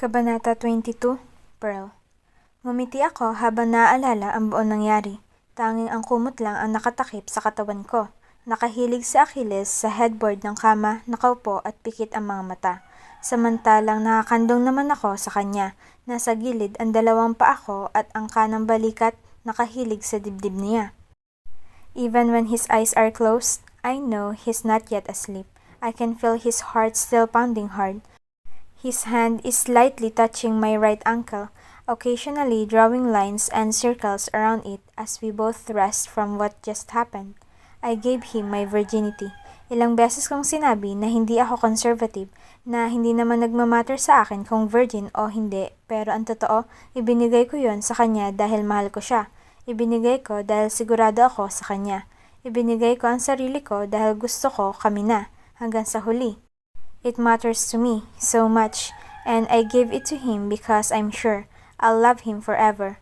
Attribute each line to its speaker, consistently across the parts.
Speaker 1: Kabanata 22, Pearl. Ngumiti ako habang naaalala ang buong nangyari. Tanging ang kumot lang ang nakatakip sa katawan ko. Nakahilig si Achilles sa headboard ng kama, nakaupo at pikit ang mga mata. Samantalang nakakandong naman ako sa kanya. Nasa gilid ang dalawang paa ko at ang kanang balikat nakahilig sa dibdib niya. Even when his eyes are closed, I know he's not yet asleep. I can feel his heart still pounding hard. His hand is slightly touching my right ankle, occasionally drawing lines and circles around it as we both rest from what just happened. I gave him my virginity. Ilang beses kong sinabi na hindi ako conservative, na hindi naman nagmamatter sa akin kung virgin o hindi, pero ang totoo, ibinigay ko yon sa kanya dahil mahal ko siya. Ibinigay ko dahil sigurado ako sa kanya. Ibinigay ko ang sarili ko dahil gusto ko kami na, hanggang sa huli. It matters to me so much, and I gave it to him because I'm sure I'll love him forever.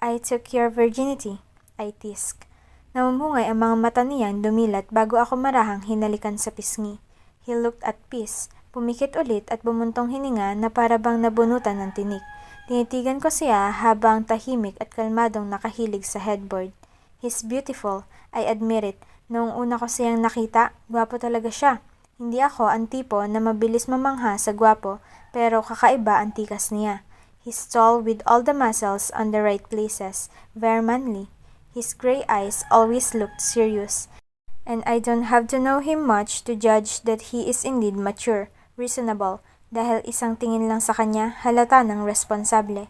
Speaker 1: I took your virginity, I teased. Namumungay ang mga mata niyan dumilat bago ako marahang hinalikan sa pisngi. He looked at peace, pumikit ulit at bumuntong hininga na para bang nabunutan ng tinik. Tinitigan ko siya habang tahimik at kalmadong nakahilig sa headboard. He's beautiful, I admit it. Noong una ko siyang nakita, gwapo talaga siya. Hindi ako ang tipo na mabilis mamangha sa gwapo, pero kakaiba ang tikas niya. He's tall with all the muscles on the right places, very manly. His gray eyes always looked serious, and I don't have to know him much to judge that he is indeed mature, reasonable, dahil isang tingin lang sa kanya halata ng responsable.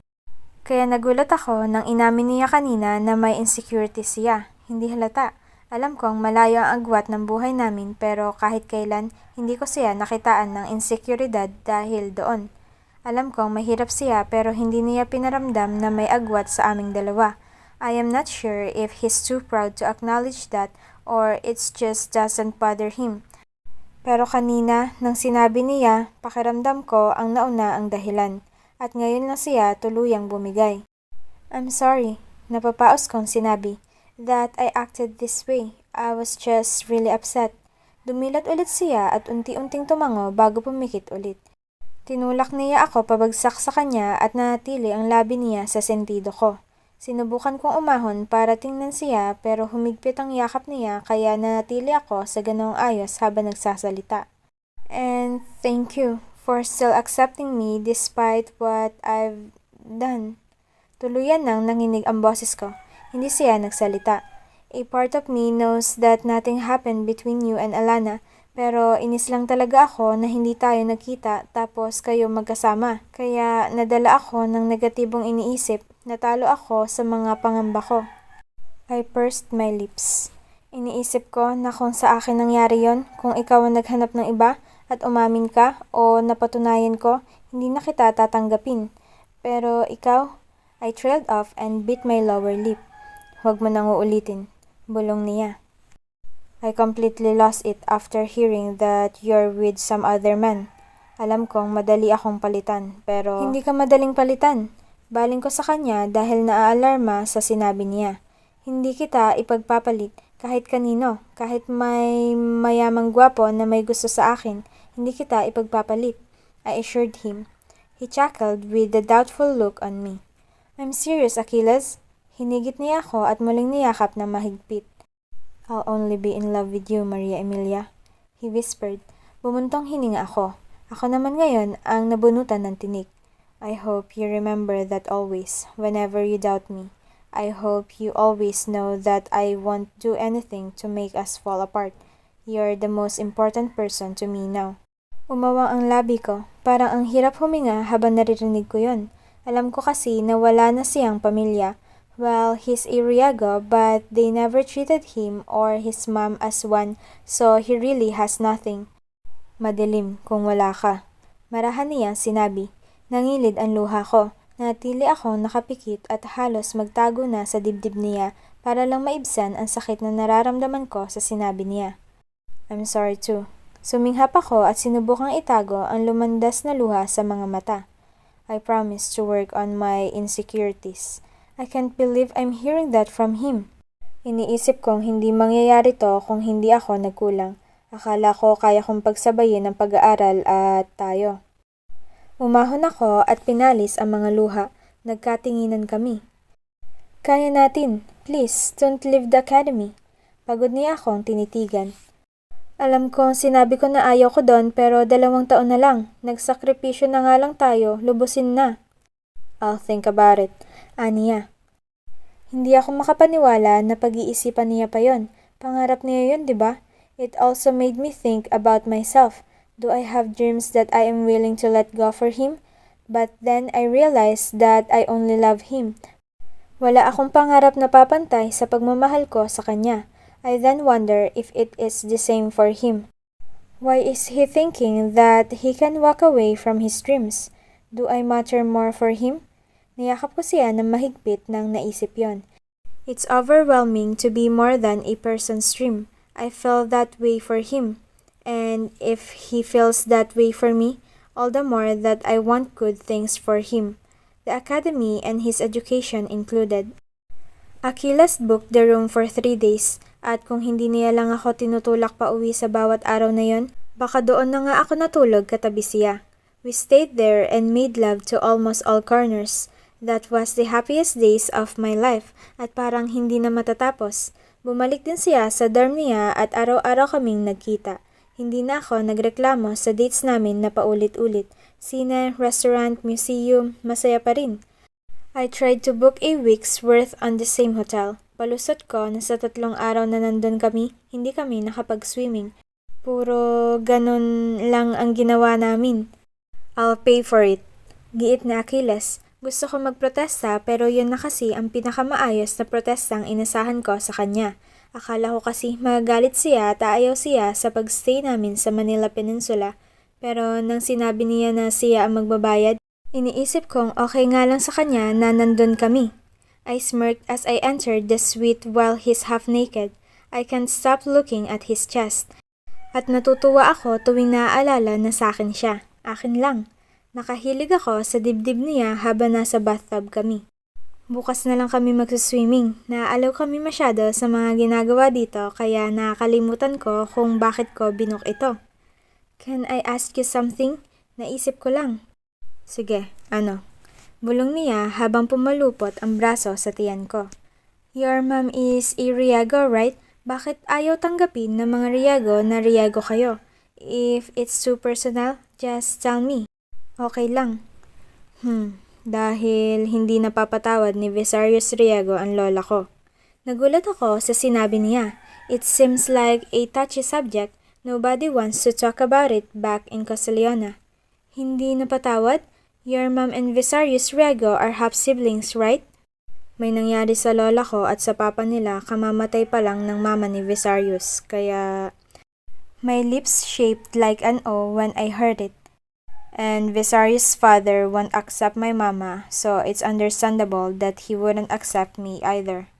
Speaker 1: Kaya nagulat ako nang inamin niya kanina na may insecurity siya. Hindi halata. Alam kong malayo ang agwat ng buhay namin pero kahit kailan hindi ko siya nakitaan ng insekuridad dahil doon. Alam kong mahirap siya pero hindi niya pinaramdam na may agwat sa aming dalawa. I am not sure if he's too proud to acknowledge that or it's just doesn't bother him. Pero kanina nang sinabi niya, pakiramdam ko ang nauna ang dahilan at ngayon na siya tuluyang bumigay. I'm sorry, napapaos kong sinabi. That I acted this way. I was just really upset. Dumilat ulit siya at unti-unting tumango bago pumikit ulit. Tinulak niya ako pabagsak sa kanya at nanatili ang labi niya sa sentido ko. Sinubukan kong umahon para tingnan siya pero humigpit ang yakap niya kaya nanatili ako sa ganoong ayos habang nagsasalita. And thank you for still accepting me despite what I've done. Tuluyan nang nanginig ang boses ko. Hindi siya nagsalita. A part of me knows that nothing happened between you and Alana, pero inis lang talaga ako na hindi tayo nagkita tapos kayo magkasama. Kaya nadala ako ng negatibong iniisip, natalo ako sa mga pangamba ko. I pursed my lips. Iniisip ko na kung sa akin nangyari yon, kung ikaw ang naghanap ng iba at umamin ka o napatunayan ko, hindi na kita tatanggapin. Pero ikaw, I trailed off and bit my lower lip. Huwag mo nang uulitin, bulong niya. I completely lost it after hearing that you're with some other man. Alam kong madali akong palitan, pero hindi ka madaling palitan. Baling ko sa kanya dahil naaalarma sa sinabi niya. Hindi kita ipagpapalit kahit kanino, kahit may mayamang gwapo na may gusto sa akin, hindi kita ipagpapalit, I assured him. He chuckled with a doubtful look on me. I'm serious, Achilles. Hinigit niya ako at muling niyakap na mahigpit. I'll only be in love with you, Maria Emilia, he whispered. Bumuntong hininga ako. Ako naman ngayon ang nabunutan ng tinik. I hope you remember that always, whenever you doubt me. I hope you always know that I won't do anything to make us fall apart. You're the most important person to me now. Umawang ang labi ko. Parang ang hirap huminga habang naririnig ko yon. Alam ko kasi na wala na siyang pamilya. Well, he's a Riago, but they never treated him or his mom as one, so he really has nothing. Madilim kung wala ka. Marahan niyang sinabi. Nangilid ang luha ko. Natili ako nakapikit at halos magtago na sa dibdib niya para lang maibsan ang sakit na nararamdaman ko sa sinabi niya. I'm sorry too. Suminghap ako at sinubukang itago ang lumandas na luha sa mga mata. I promise to work on my insecurities. I can't believe I'm hearing that from him. Iniisip kong hindi mangyayari to kung hindi ako nagkulang. Akala ko kaya kong pagsabayin ang pag-aaral at tayo. Umahon ako at pinalis ang mga luha. Nagkatinginan kami. Kaya natin. Please, don't leave the academy. Pagod niya akong tinitigan. Alam ko, sinabi ko na ayaw ko doon pero 2 taon na lang. Nagsakripisyo na nga lang tayo, lubusin na. I'll think about it. Aniya. Hindi ako makapaniwala na pag-iisipan niya pa yon. Pangarap niya yun, di ba? It also made me think about myself. Do I have dreams that I am willing to let go for him? But then I realized that I only love him. Wala akong pangarap na papantay sa pagmamahal ko sa kanya. I then wonder if it is the same for him. Why is he thinking that he can walk away from his dreams? Do I matter more for him? Niyakap ko siya ng mahigpit nang naisip yon. It's overwhelming to be more than a person's dream. I felt that way for him. And if he feels that way for me, all the more that I want good things for him. The academy and his education included. Achilles booked the room for 3 days at kung hindi niya lang ako tinutulak pa uwi sa bawat araw na yon, baka doon na nga ako natulog katabi siya. We stayed there and made love to almost all corners. That was the happiest days of my life at parang hindi na matatapos. Bumalik din siya sa dorm niya at araw-araw kaming nagkita. Hindi na ako nagreklamo sa dates namin na paulit-ulit. Sine, restaurant, museum, masaya pa rin. I tried to book a week's worth on the same hotel. Palusot ko na sa 3 araw na nandun kami, hindi kami nakapag-swimming. Puro ganun lang ang ginawa namin. I'll pay for it. Giit na Achilles. Gusto ko magprotesta pero yun na kasi ang pinakamaayos na protestang inasahan ko sa kanya. Akala ko kasi magagalit siya at ayaw siya sa pagstay namin sa Manila Peninsula. Pero nang sinabi niya na siya ang magbabayad, iniisip kong okay nga lang sa kanya na nandun kami. I smirked as I entered the suite while he's half naked. I can't stop looking at his chest. At natutuwa ako tuwing naaalala na sa akin siya. Akin lang. Nakahilig ako sa dibdib niya habang nasa bathtub kami. Bukas na lang kami magsiswimming. Naaalaw kami masyado sa mga ginagawa dito kaya nakakalimutan ko kung bakit ko binook ito. Can I ask you something? Naisip ko lang. Sige, ano? Bulong niya habang pumalupot ang braso sa tiyan ko. Your mom is a Riego, right? Bakit ayaw tanggapin ng mga Riego na Riego kayo? If it's too personal, just tell me. Okay lang. Dahil hindi napapatawad ni Visarius Riego ang lola ko. Nagulat ako sa sinabi niya. It seems like a touchy subject. Nobody wants to talk about it back in Castellona. Hindi napatawad? Your mom and Visarius Riego are half-siblings, right? May nangyari sa lola ko at sa papa nila kamamatay pa lang ng mama ni Visarius, kaya... My lips shaped like an O when I heard it. And Visarius' father won't accept my mama, so it's understandable that he wouldn't accept me either.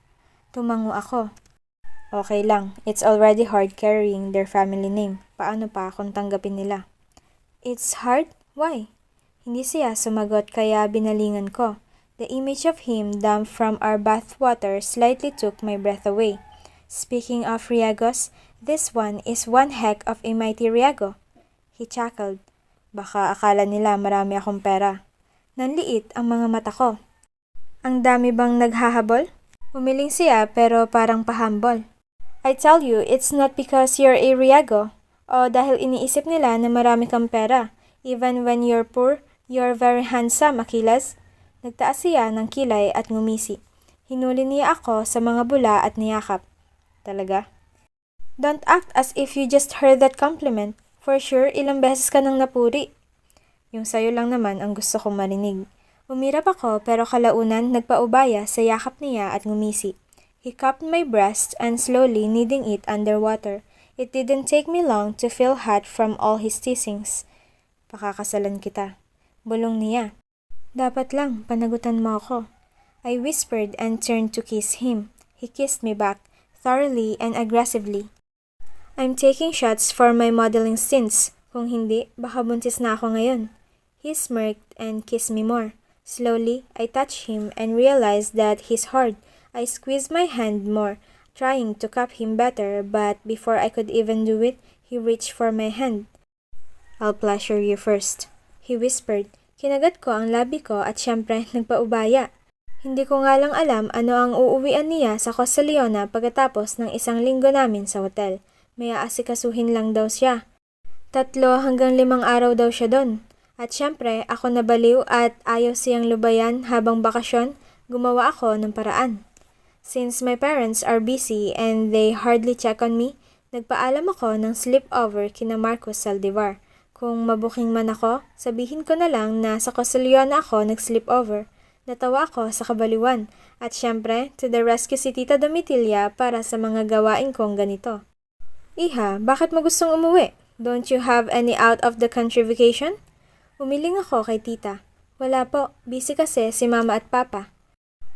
Speaker 1: Tumango ako. Okay lang, it's already hard carrying their family name. Paano pa kung tanggapin nila? It's hard? Why? Hindi siya sumagot kaya binalingan ko. The image of him dumped from our bathwater slightly took my breath away. Speaking of Riegos, this one is one heck of a mighty Riego. He chuckled. Baka akala nila marami akong pera. Nanliit ang mga mata ko. Ang dami bang naghahabol? Umiling siya pero parang pahambol. I tell you, it's not because you're a Riego. O dahil iniisip nila na marami kang pera. Even when you're poor, you're very handsome, Achilles. Nagtaas siya ng kilay at ngumisi. Hinuli niya ako sa mga bula at niyakap. Talaga? Don't act as if you just heard that compliment. For sure, ilang beses ka nang napuri. Yung sayo lang naman ang gusto kong marinig. Umirap ako pero kalaunan nagpaubaya sa yakap niya at ngumisi. He cupped my breast and slowly kneading it underwater. It didn't take me long to feel hot from all his teasings. Pakakasalan kita. Bulong niya. Dapat lang, panagutan mo ako. I whispered and turned to kiss him. He kissed me back, thoroughly and aggressively. I'm taking shots for my modeling stints. Kung hindi, baka buntis na ako ngayon. He smirked and kissed me more. Slowly, I touched him and realized that he's hard. I squeezed my hand more, trying to cup him better, but before I could even do it, he reached for my hand. I'll pleasure you first, he whispered. Kinagat ko ang labi ko at syempre nagpaubaya. Hindi ko nga lang alam ano ang uuwian niya sa Costa Leona pagkatapos ng 1 linggo namin sa hotel. May aasikasuhin lang daw siya. 3 hanggang 5 araw daw siya doon. At syempre ako nabaliw at ayaw siyang lubayan habang bakasyon, gumawa ako ng paraan. Since my parents are busy and they hardly check on me, nagpaalam ako ng sleepover kina Marcos Saldivar. Kung mabuking man ako, sabihin ko na lang na sa Costa Leona ako nag-sleepover. Natawa ako sa kabaliwan at syempre to the rescue si Tita Domitilla para sa mga gawain kong ganito. Iha, bakit mo gustong umuwi? Don't you have any out-of-the-country vacation? Umiling ako kay tita. Wala po, busy kasi si mama at papa.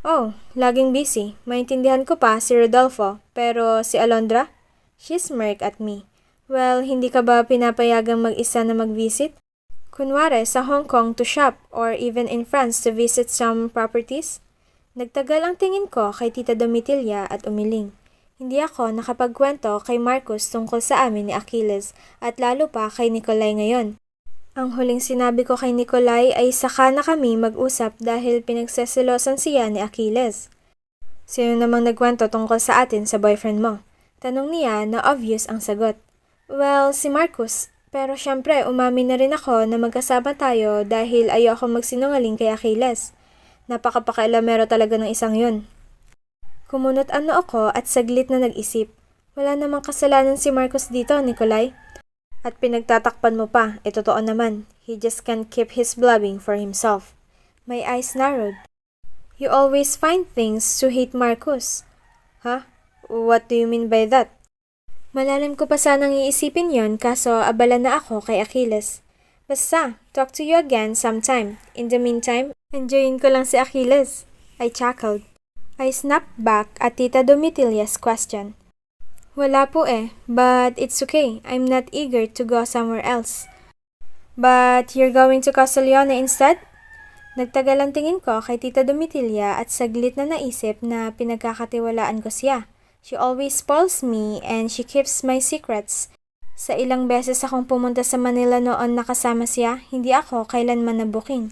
Speaker 1: Oh, laging busy. Maintindihan ko pa si Rodolfo, pero si Alondra? She smirked at me. Well, hindi ka ba pinapayagang mag-isa na mag-visit? Kunwari sa Hong Kong to shop or even in France to visit some properties? Nagtagal ang tingin ko kay Tita Domitilla at umiling. Hindi ako nakapagkwento kay Marcos tungkol sa amin ni Achilles at lalo pa kay Nikolay ngayon. Ang huling sinabi ko kay Nikolay ay saka na kami mag-usap dahil pinagseselosan siya ni Achilles. Sino namang nagkwento tungkol sa atin sa boyfriend mo? Tanong niya na obvious ang sagot. Well, si Marcos. Pero syempre umamin na rin ako na magkasama tayo dahil ayoko magsinungaling kay Achilles. Napakapakailamero talaga ng isang yun. Kumunot ano ako at saglit na nag-isip. Wala namang kasalanan si Marcos dito, Nikolay. At pinagtatakpan mo pa, totoo naman. He just can't keep his blabbing for himself. My eyes narrowed. You always find things to hate Marcos. Huh? What do you mean by that? Malalim ko pa sanang iisipin yon kaso abala na ako kay Achilles. Basta, talk to you again sometime. In the meantime, enjoyin ko lang si Achilles. I chuckled. I snapped back at Tita Domitilla's question. Wala po but it's okay. I'm not eager to go somewhere else. But you're going to Costa Leona instead? Nagtagal ang tingin ko kay Tita Domitilla at saglit na naisip na pinagkakatiwalaan ko siya. She always spoils me and she keeps my secrets. Sa ilang beses akong pumunta sa Manila noon nakasama siya, hindi ako kailanman nabuking.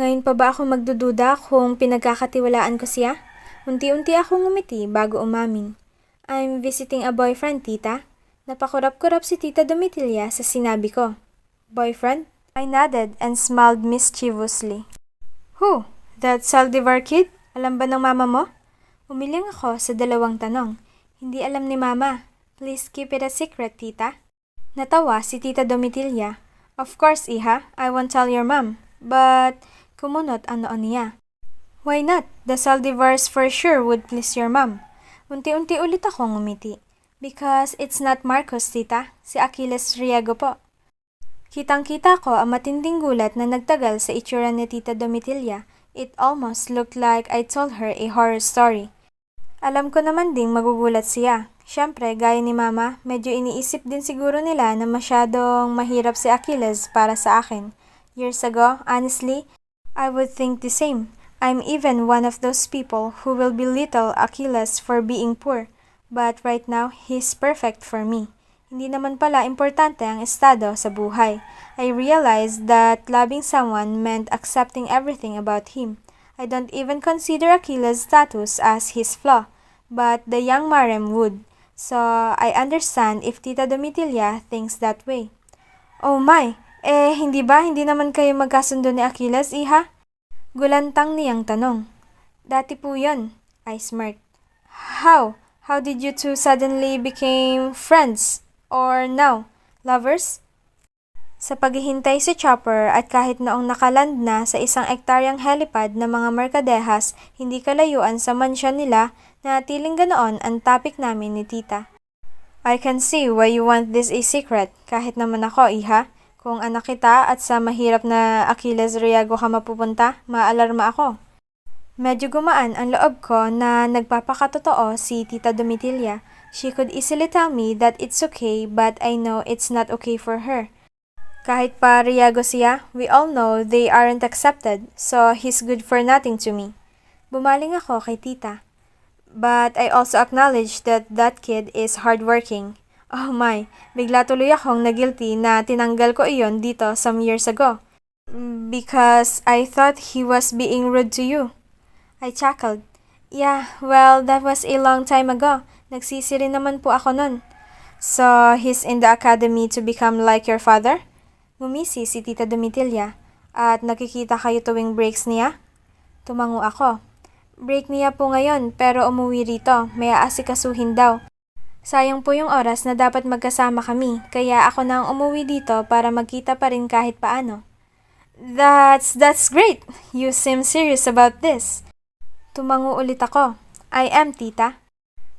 Speaker 1: Ngayon pa ba ako magdududa kung pinagkakatiwalaan ko siya? Unti-unti akong ngumiti bago umamin. I'm visiting a boyfriend, tita. Napakurap-kurap si Tita Domitilla sa sinabi ko. Boyfriend? I nodded and smiled mischievously. Who? That Saldivar kid? Alam ba ng mama mo? Umiling ako sa dalawang tanong. Hindi alam ni mama. Please keep it a secret, tita. Natawa si Tita Domitilla. Of course, iha. I won't tell your mom. But, kumunot ang noon niya. Why not? The Saldivars for sure would please your mom. Unti-unti ulit akong ngumiti. Because it's not Marcos, tita. Si Achilles Riego po. Kitang-kita ko ang matinding gulat na nagtagal sa itsura ni Tita Domitilla. It almost looked like I told her a horror story. Alam ko naman ding magugulat siya. Siyempre, gaya ni mama, medyo iniisip din siguro nila na masyadong mahirap si Achilles para sa akin. Years ago, honestly, I would think the same. I'm even one of those people who will belittle Achilles for being poor. But right now, he's perfect for me. Hindi naman pala importante ang estado sa buhay. I realized that loving someone meant accepting everything about him. I don't even consider Achilles' status as his flaw, but the young Marem would. So, I understand if Tita Domitilla thinks that way. Oh my, hindi naman kayo magkasundo ni Achilles, iha? Gulantang niyang tanong. Dati po yun, I smirked. How? How did you two suddenly became friends? Or now, lovers? Sa paghihintay sa chopper at kahit noong nakaland na sa 1 ektaryang helipad ng mga merkadehas, hindi kalayuan sa mansyon nila na tiling ganoon ang topic namin ni tita. I can see why you want this a secret, kahit naman ako, iha. Kung anak kita at sa mahirap na Achilles Riego ka mapupunta, maalarma ako. Medyo gumaan ang loob ko na nagpapakatotoo si Tita Domitilla. She could easily tell me that it's okay but I know it's not okay for her. Kahit pa Riego siya, we all know they aren't accepted, so he's good for nothing to me. Bumaling ako kay tita. But I also acknowledge that that kid is hardworking. Oh my, bigla tuloy akong nagilty na tinanggal ko iyon dito some years ago. Because I thought he was being rude to you. I chuckled. Yeah, well, that was a long time ago. Nagsisi rin naman po ako nun. So, he's in the academy to become like your father? Ngumisi si Tita Domitilla. At nakikita kayo tuwing breaks niya? Tumango ako. Break niya po ngayon pero umuwi rito. May aasikasuhin daw. Sayang po yung oras na dapat magkasama kami, kaya ako na ang umuwi dito para magkita pa rin kahit paano. That's great! You seem serious about this. Tumango ulit ako. I am, tita.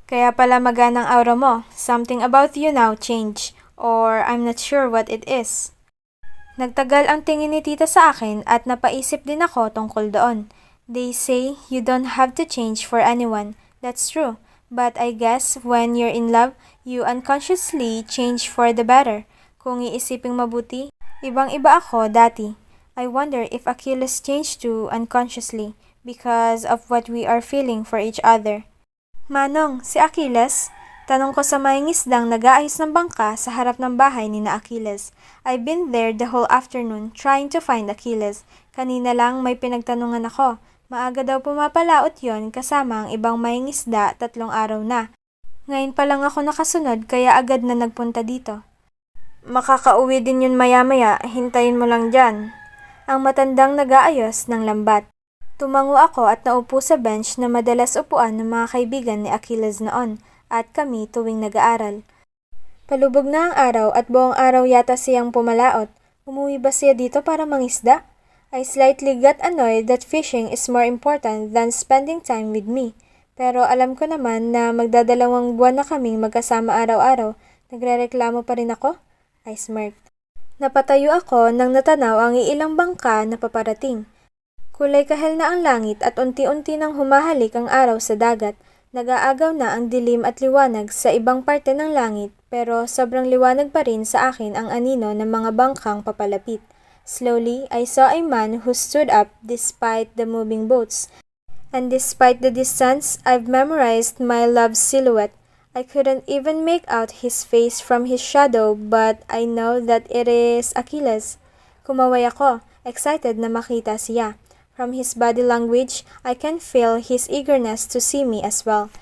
Speaker 1: Kaya pala maganang aura mo. Something about you now changed. Or I'm not sure what it is. Nagtagal ang tingin ni tita sa akin at napaisip din ako tungkol doon. They say you don't have to change for anyone. That's true. But I guess when you're in love, you unconsciously change for the better. Kung iisiping mabuti, ibang-iba ako dati. I wonder if Achilles changed too unconsciously because of what we are feeling for each other. Manong, si Achilles? Tanong ko sa may ngisdang nag-aayos ng bangka sa harap ng bahay ni na Achilles. I've been there the whole afternoon trying to find Achilles. Kanina lang may pinagtanungan ako. Maaga daw pumapalaot yon kasama ang ibang may ngisda 3 araw na. Ngayon pa lang ako nakasunod kaya agad na nagpunta dito. Makakauwi din yun maya-maya, hintayin mo lang dyan. Ang matandang nag-aayos ng lambat. Tumango ako at naupo sa bench na madalas upuan ng mga kaibigan ni Achilles noon at kami tuwing nag-aaral. Palubog na ang araw at buong araw yata siyang pumalaot. Umuwi ba siya dito para mangisda? I slightly got annoyed that fishing is more important than spending time with me. Pero alam ko naman na magdadalawang buwan na kaming magkasama araw-araw. Nagrereklamo pa rin ako? I smirked. Napatayo ako nang natanaw ang iilang bangka na paparating. Kulay kahel na ang langit at unti-unti nang humahalik ang araw sa dagat. Nag-aagaw na ang dilim at liwanag sa ibang parte ng langit pero sobrang liwanag pa rin sa akin ang anino ng mga bangkang papalapit. Slowly, I saw a man who stood up despite the moving boats. And despite the distance, I've memorized my love's silhouette. I couldn't even make out his face from his shadow but I know that it is Achilles. Kumaway ako, excited na makita siya. From his body language, I can feel his eagerness to see me as well.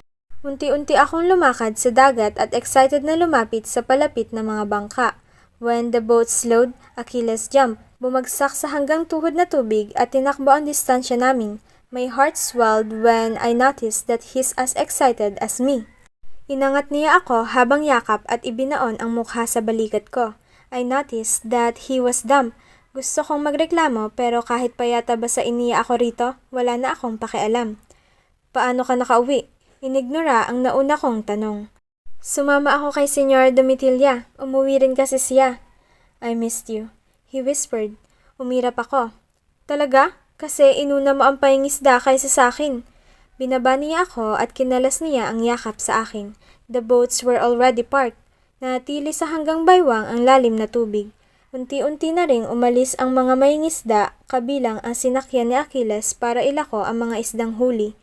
Speaker 1: Unti-unti akong lumakad sa dagat at excited na lumapit sa palapit na mga bangka. When the boat slowed, Achilles jumped. Bumagsak sa hanggang tuhod na tubig at tinakbo ang distansya namin. My heart swelled when I noticed that he's as excited as me. Inangat niya ako habang yakap at ibinaon ang mukha sa balikat ko. I noticed that he was dumb. Gusto kong magreklamo pero kahit payata ba sa iniya ako rito, wala na akong pakialam. Paano ka nakauwi? Inignora ang nauna kong tanong. Sumama ako kay Senyor Domitilla. Umuwi rin kasi siya. I missed you. He whispered. Umirap ako. Talaga? Kasi inuna mo ang paingisda kaysa sa akin. Binaba niya ako at kinalas niya ang yakap sa akin. The boats were already parked. Nanatili sa hanggang baywang ang lalim na tubig. Unti-unti na ring umalis ang mga maingisda kabilang ang sinakyan ni Achilles para ilako ang mga isdang huli.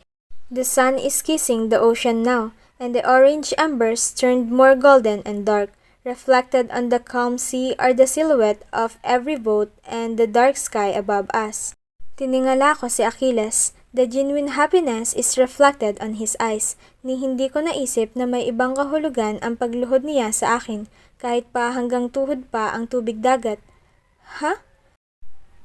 Speaker 1: The sun is kissing the ocean now, and the orange embers turned more golden and dark. Reflected on the calm sea are the silhouette of every boat and the dark sky above us. Tiningala ko si Achilles. The genuine happiness is reflected on his eyes. Ni hindi ko naisip na may ibang kahulugan ang pagluhod niya sa akin, kahit pa hanggang tuhod pa ang tubig dagat. Huh?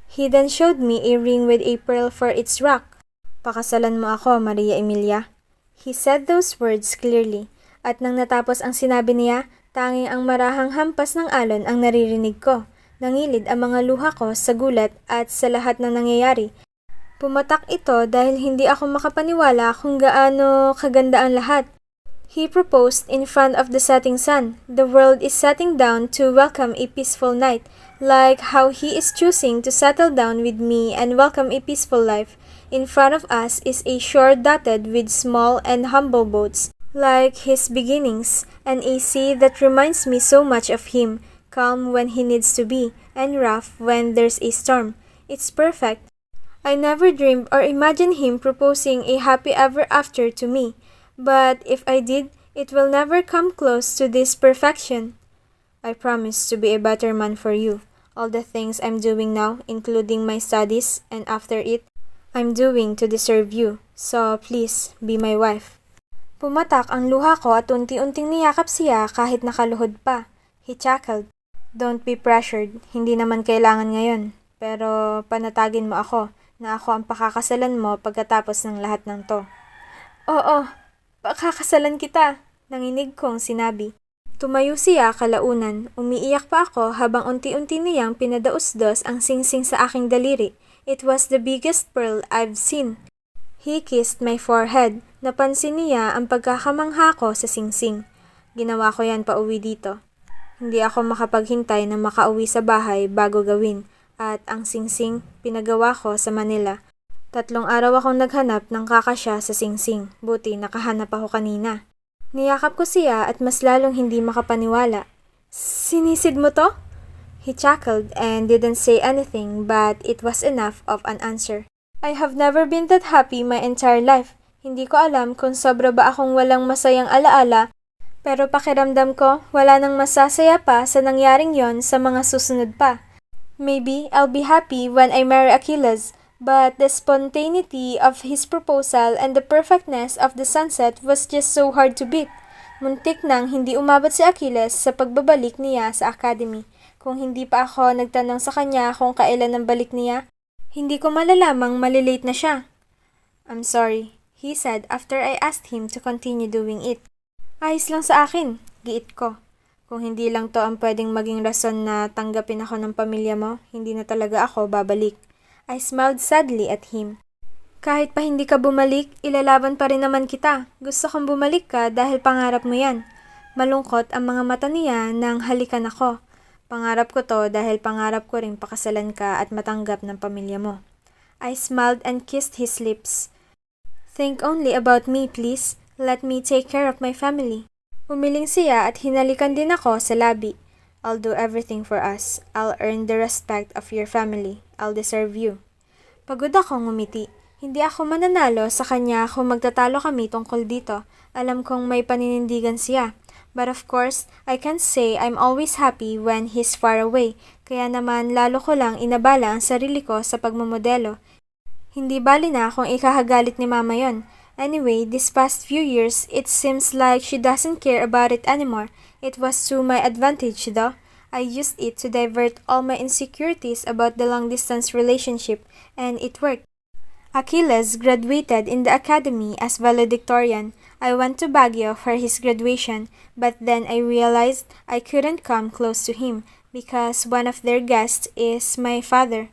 Speaker 1: He then showed me a ring with a pearl for its rock. Pakasalan mo ako, Maria Emilia. He said those words clearly, at nang natapos ang sinabi niya, tanging ang marahang hampas ng alon ang naririnig ko. Nangilid ang mga luha ko sa gulat at sa lahat ng nangyayari. Pumatak ito dahil hindi ako makapaniwala kung gaano kaganda ang lahat. He proposed in front of the setting sun. The world is setting down to welcome a peaceful night, like how he is choosing to settle down with me and welcome a peaceful life. In front of us is a shore dotted with small and humble boats, like his beginnings, and a sea that reminds me so much of him, calm when he needs to be, and rough when there's a storm. It's perfect. I never dreamed or imagined him proposing a happy ever after to me, but if I did, it will never come close to this perfection. I promise to be a better man for you. all the things I'm doing now, including my studies, and after it, I'm doing to deserve you. So please, be my wife. Pumatak ang luha ko at unti-unting niyakap siya kahit nakaluhod pa. He chuckled. Don't be pressured, hindi naman kailangan ngayon. Pero panatagin mo ako na ako ang pakakasalan mo pagkatapos ng lahat ng to. Oo, pakakasalan kita, nanginig kong sinabi. Tumayo siya kalaunan, umiiyak pa ako habang unti-unti niyang pinadausdos ang singsing sa aking daliri. It was the biggest pearl I've seen. He kissed my forehead. Napansin niya ang pagkakamangha ko sa singsing. Ginawa ko yan pauwi dito. Hindi ako makapaghintay na makauwi sa bahay bago gawin. At ang singsing, pinagawa ko sa Manila. 3 araw akong naghanap ng kakasya sa singsing. Buti nakahanap ako kanina. Niyakap ko siya at mas lalong hindi makapaniwala. Sinisid mo to? He chuckled and didn't say anything, but it was enough of an answer. I have never been that happy my entire life. Hindi ko alam kung sobra ba akong walang masayang alaala, pero pakiramdam ko wala nang masasaya pa sa nangyaring yon sa mga susunod pa. Maybe I'll be happy when I marry Achilles, but the spontaneity of his proposal and the perfectness of the sunset was just so hard to beat. Muntik nang hindi umabot si Achilles sa pagbabalik niya sa academy. Kung hindi pa ako nagtanong sa kanya kung kailan ang balik niya, hindi ko malalamang malilate na siya. I'm sorry, he said after I asked him to continue doing it. Ayos lang sa akin, giit ko. Kung hindi lang to ang pwedeng maging rason na tanggapin ako ng pamilya mo, hindi na talaga ako babalik. I smiled sadly at him. Kahit pa hindi ka bumalik, ilalaban pa rin naman kita. Gusto kong bumalik ka dahil pangarap mo yan. Malungkot ang mga mata niya nang halikan ako. Pangarap ko to dahil pangarap ko ring pakasalan ka at matanggap ng pamilya mo. I smiled and kissed his lips. Think only about me, please. Let me take care of my family. Umiling siya at hinalikan din ako sa labi. I'll do everything for us. I'll earn the respect of your family. I'll deserve you. Pagod akong ngumiti. Hindi ako mananalo sa kanya kung magtatalo kami tungkol dito. Alam kong may paninindigan siya. But of course, I can't say I'm always happy when he's far away. Kaya naman lalo ko lang inabala ang sarili ko sa pagmamodelo. Hindi bali na kung ikahagalit ni mama yon. Anyway, this past few years, it seems like she doesn't care about it anymore. It was to my advantage though. I used it to divert all my insecurities about the long-distance relationship, and it worked. Achilles graduated in the academy as valedictorian. I went to Baguio for his graduation, but then I realized I couldn't come close to him because one of their guests is my father.